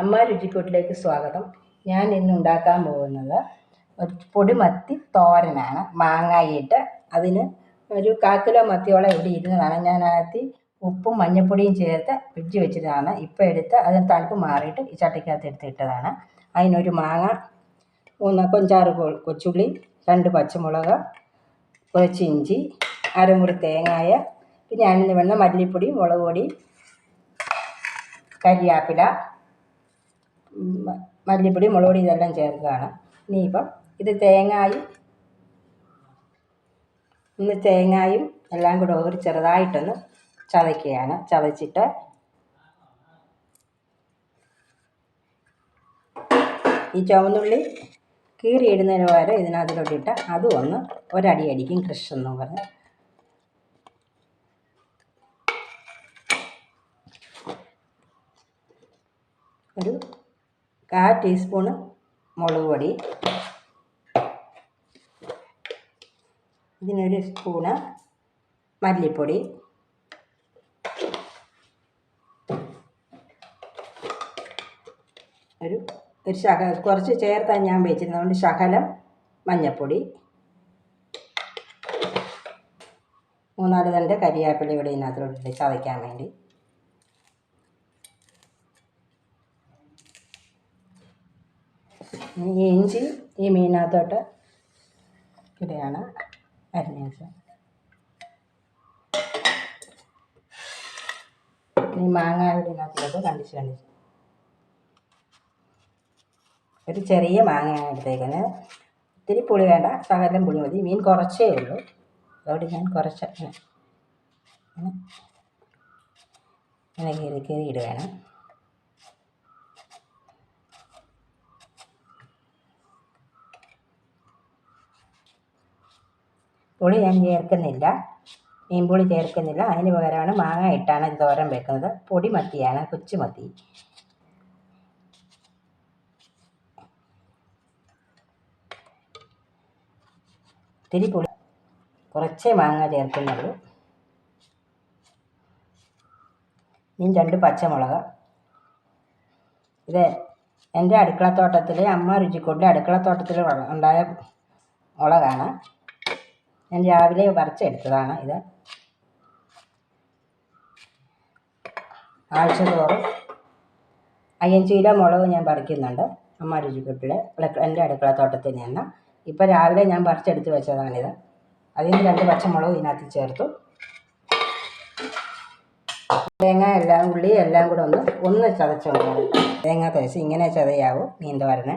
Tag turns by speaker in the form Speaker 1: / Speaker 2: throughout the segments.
Speaker 1: അമ്മ രുചിക്കൂട്ടിലേക്ക് സ്വാഗതം. ഞാൻ ഇന്ന് ഉണ്ടാക്കാൻ പോകുന്നത് ഒരു പൊടിമത്തി തോരനാണ്. മാങ്ങായിട്ട് അതിന് ഒരു 1/4 കിലോ മത്തിയോളം ഇവിടെ ഇരുന്നതാണ്. ഞാൻ അതിനകത്ത് ഉപ്പും മഞ്ഞൾപ്പൊടിയും ചേർത്ത് ഫ്രിഡ്ജ് വെച്ചതാണ്. ഇപ്പോൾ എടുത്ത് അതിന് തണുപ്പ് മാറിയിട്ട് ഈ ചട്ടിക്കകത്ത് എടുത്തിട്ടതാണ്. അതിനൊരു മാങ്ങ, 5-6 കൊച്ചുള്ളി, 2 പച്ചമുളക്, കുറച്ച് ഇഞ്ചി, അരമുറി തേങ്ങായ, പിന്നെ അതിന് വേണ്ട മല്ലിപ്പൊടി, മുളക് പൊടി, കരിയാപ്പില, മല്ലിപ്പൊടി, മുളക് പൊടി ഇതെല്ലാം ചേർക്കുകയാണ്. ഇനിയിപ്പം ഇത് തേങ്ങായും എല്ലാം കൂടെ ഒരു ചെറുതായിട്ടൊന്ന് ചതയ്ക്കുകയാണ്. ചതച്ചിട്ട് ഈ ചുവന്നുള്ളി കീറിയിടുന്നതിന് പകരം ഇതിനകത്തിലോട്ടിട്ട് അതും ഒന്ന് ഒരടി അടിക്കും ക്രഷ് എന്നും പറഞ്ഞ്. ഒരു 1/4 ടീസ്പൂണ് മുളക് പൊടി, ഇതിനൊരു സ്പൂണ് മല്ലിപ്പൊടി, ഒരു ശകലം കുറച്ച് ചേർത്താൻ ഞാൻ വെച്ചിരുന്നതുകൊണ്ട് ശകലം മഞ്ഞൾപ്പൊടി, 3-4 തണ്ട് കരിയാപ്പില ഇവിടെ ഇതിനകത്തോട്ട് ചതയ്ക്കാൻ വേണ്ടി. ഈ ഇഞ്ചി ഈ മീനകത്തോട്ട് ഇവിടെയാണ് അരിഞ്ഞത്. ഈ മാങ്ങ ഇതിനകത്തോട്ട് കണ്ടിച്ച് ഒരു ചെറിയ മാങ്ങയാണ് എടുത്തേക്കുന്നത്. ഒത്തിരി പുളി വേണ്ട, ശകലം പുളി മതി. മീൻ കുറച്ചേ ഉള്ളൂ, അതുകൊണ്ട് ഞാൻ കുറച്ച് ഇങ്ങനെ കീറി ഇടുകയാണ്. പുളി ഞാൻ ചേർക്കുന്നില്ല, മീൻപുളി ചേർക്കുന്നില്ല. അതിന് പകരമാണ് മാങ്ങ ഇട്ടാണ് ഇത് തോരൻ വെക്കുന്നത്. പൊടി മത്തിയാണ്, കൊച്ചുമത്തി. ഇത്തിരി പുളി, കുറച്ചേ മാങ്ങ ചേർക്കുന്നുള്ളൂ. ഇനി 2 പച്ചമുളക്. ഇത് എൻ്റെ അടുക്കളത്തോട്ടത്തിൽ, അമ്മ രുചിക്കൂട്ടിലെ അടുക്കളത്തോട്ടത്തിൽ ഉണ്ടായ മുളകാണ്. ഞാൻ രാവിലെ പറിച്ചെടുത്തതാണ്. ഇത് ആഴ്ച തോറും 5 കിലോ മുളക് ഞാൻ പറിക്കുന്നുണ്ട് അമ്മ രുചിക്കൂട്ടിൽ എൻ്റെ അടുക്കളത്തോട്ടത്തിൽ നിന്ന്. ഇപ്പോൾ രാവിലെ ഞാൻ പറിച്ചെടുത്ത് വെച്ചതാണിത്. അതിന് 2 പച്ചമുളക് ഇതിനകത്ത് ചേർത്തു. തേങ്ങ ഉള്ളി എല്ലാം കൂടെ ഒന്ന് ചതച്ചുകൊണ്ടാണ്. തേങ്ങ തേച്ച് ഇങ്ങനെ ചതയാവും മീൻ തോരന്.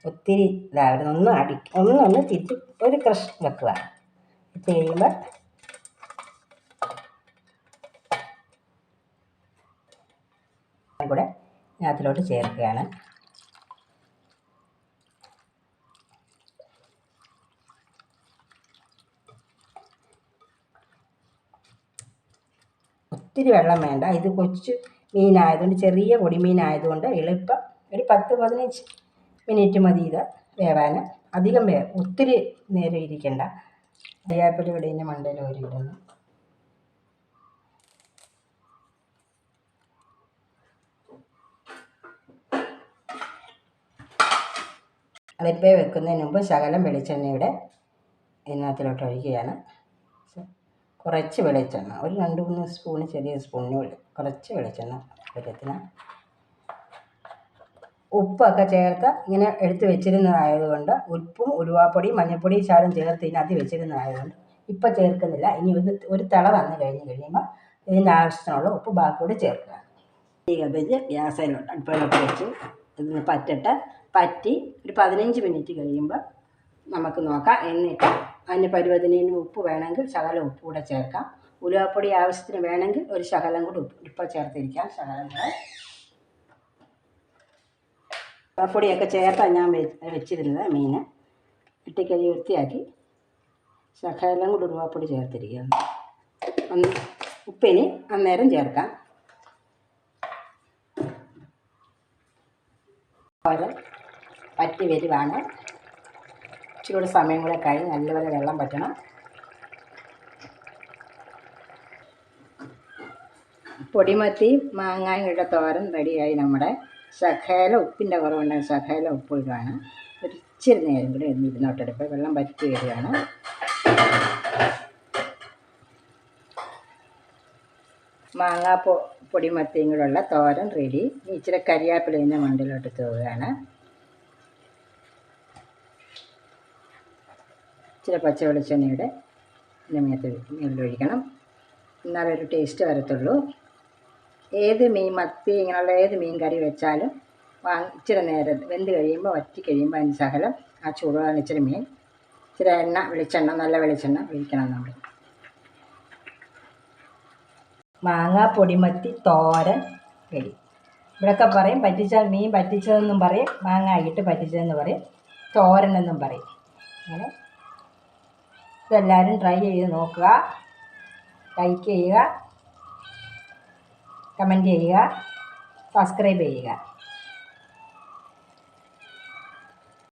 Speaker 1: ഒത്തിരി ഇതായിരുന്നു. ഒന്ന് തിരിച്ച് ഒരു ക്രഷ് വെക്കുക. ഇട്ട് കഴിയുമ്പോൾ കൂടെ ഇതിനകത്തിലോട്ട് ചേർക്കുകയാണ്. ഒത്തിരി വെള്ളം വേണ്ട. ഇത് കൊച്ചു മീനായതുകൊണ്ട്, ചെറിയ പൊടിമീനായതുകൊണ്ട് എളുപ്പം ഒരു 10-15 മിനിറ്റ് മതി ഇത് വേവാൻ. അധികം ഒത്തിരി നേരം ഇരിക്കണ്ട. കരിയാപ്പില ഇവിടെ ഇതിൻ്റെ മണ്ടയിൽ ഇടുന്നു. അടുപ്പേ വെക്കുന്നതിന് മുമ്പ് ശകലം വെളിച്ചെണ്ണയുടെ ഇതിനകത്തിലോട്ട് ഒഴിക്കുകയാണ്. കുറച്ച് വെളിച്ചെണ്ണ, ഒരു 2-3 സ്പൂണ്, ചെറിയ സ്പൂണിന് കുറച്ച് വെളിച്ചെണ്ണ പാകത്തിന്. ഉപ്പൊക്കെ ചേർത്ത് ഇങ്ങനെ എടുത്ത് വെച്ചിരുന്നതായതുകൊണ്ട്, ഉപ്പും ഉലുവാപ്പൊടിയും മഞ്ഞൾപ്പൊടിയും ശകലം ചേർത്ത് ഇതിനകത്ത് വെച്ചിരുന്നതായതുകൊണ്ട് ഇപ്പം ചേർക്കുന്നില്ല. ഇനി ഒരു തിള വന്ന് കഴിയുമ്പോൾ ഇതിൻ്റെ ആവശ്യത്തിനുള്ള ഉപ്പ് ബാക്കിയോട് ചേർക്കുക. തീ കത്തിച്ച് ഗ്യാസിലോട്ട് അടുപ്പിലോട്ട് വെച്ച് ഇതിന് പറ്റി ഒരു 15 മിനിറ്റ് കഴിയുമ്പോൾ നമുക്ക് നോക്കാം. എന്നിട്ട് അതിന് പരുവത്തിന് ഉപ്പ് വേണമെങ്കിൽ ശകലം ഉപ്പ് കൂടെ ചേർക്കാം. ഉലുവാപ്പൊടി ആവശ്യത്തിന് വേണമെങ്കിൽ ഒരു ശകലം കൂടി ഉപ്പ് ചേർത്തിരിക്കാം. ശകലം കൂടെ ഉലുവാപ്പൊടിയൊക്കെ ചേർത്താണ് ഞാൻ വെച്ചിരുന്നത്. മീൻ വെട്ടിക്കഴുകി വൃത്തിയാക്കി ശകലം കൂടി ഉലുവാപ്പൊടി ചേർത്തിരിക്കുകയാണ്. ഉപ്പിനി അന്നേരം ചേർക്കാം. പറ്റി വരുവാണ്. ഇച്ചിരി സമയം കൂടെ കഴിഞ്ഞ് നല്ലപോലെ വെള്ളം പറ്റണം. പൊടിമത്തി മാങ്ങായുടെ തോരൻ റെഡിയായി. നമ്മുടെ ശകലം ഉപ്പിൻ്റെ കുറവുണ്ടെങ്കിൽ ശകലം ഉപ്പ് ഇടുകയാണ്. ഒരു ഇച്ചിരി നേരം കൂടി ഇരുന്നോട്ടെടുപ്പ് വെള്ളം വറ്റി വരികയാണ്. പൊടിമത്തിയും കൂടെയുള്ള തോരൻ റെഡി. ഇച്ചിരി കരിയാപ്പില ഇതിൻ്റെ മണ്ടിലോട്ട് തൂവുകയാണ്. ഇച്ചിരി പച്ച വെളിച്ചെണ്ണയുടെ മേലൊഴിക്കണം. എന്നാലേ ഒരു ടേസ്റ്റ് വരത്തുള്ളൂ. ഏത് മീൻ, മത്തി ഇങ്ങനെയുള്ള ഏത് മീൻ കറി വെച്ചാലും ഇച്ചിരി നേരം വെന്ത് കഴിയുമ്പോൾ വറ്റി കഴിയുമ്പോൾ അതിന് ശകലം ആ ചൂടുകാലം ഇച്ചിരി മീൻ ഇച്ചിരി വെളിച്ചെണ്ണ നല്ല വെളിച്ചെണ്ണ ഒഴിക്കണം. നമ്മൾ മാങ്ങാ പൊടിമത്തി തോരൻ റെഡി. ഇവിടെയൊക്കെ പറയും മീൻ പറ്റിച്ചതെന്നും പറയും, മാങ്ങ ഇട്ട് പറ്റിച്ചതെന്ന് പറയും, തോരനെന്നും പറയും. അങ്ങനെ ഇതെല്ലാവരും ട്രൈ ചെയ്ത് നോക്കുക. ലൈക്ക് ചെയ്യുക, കമൻറ്റ് ചെയ്യുക, സബ്സ്ക്രൈബ് ചെയ്യുക.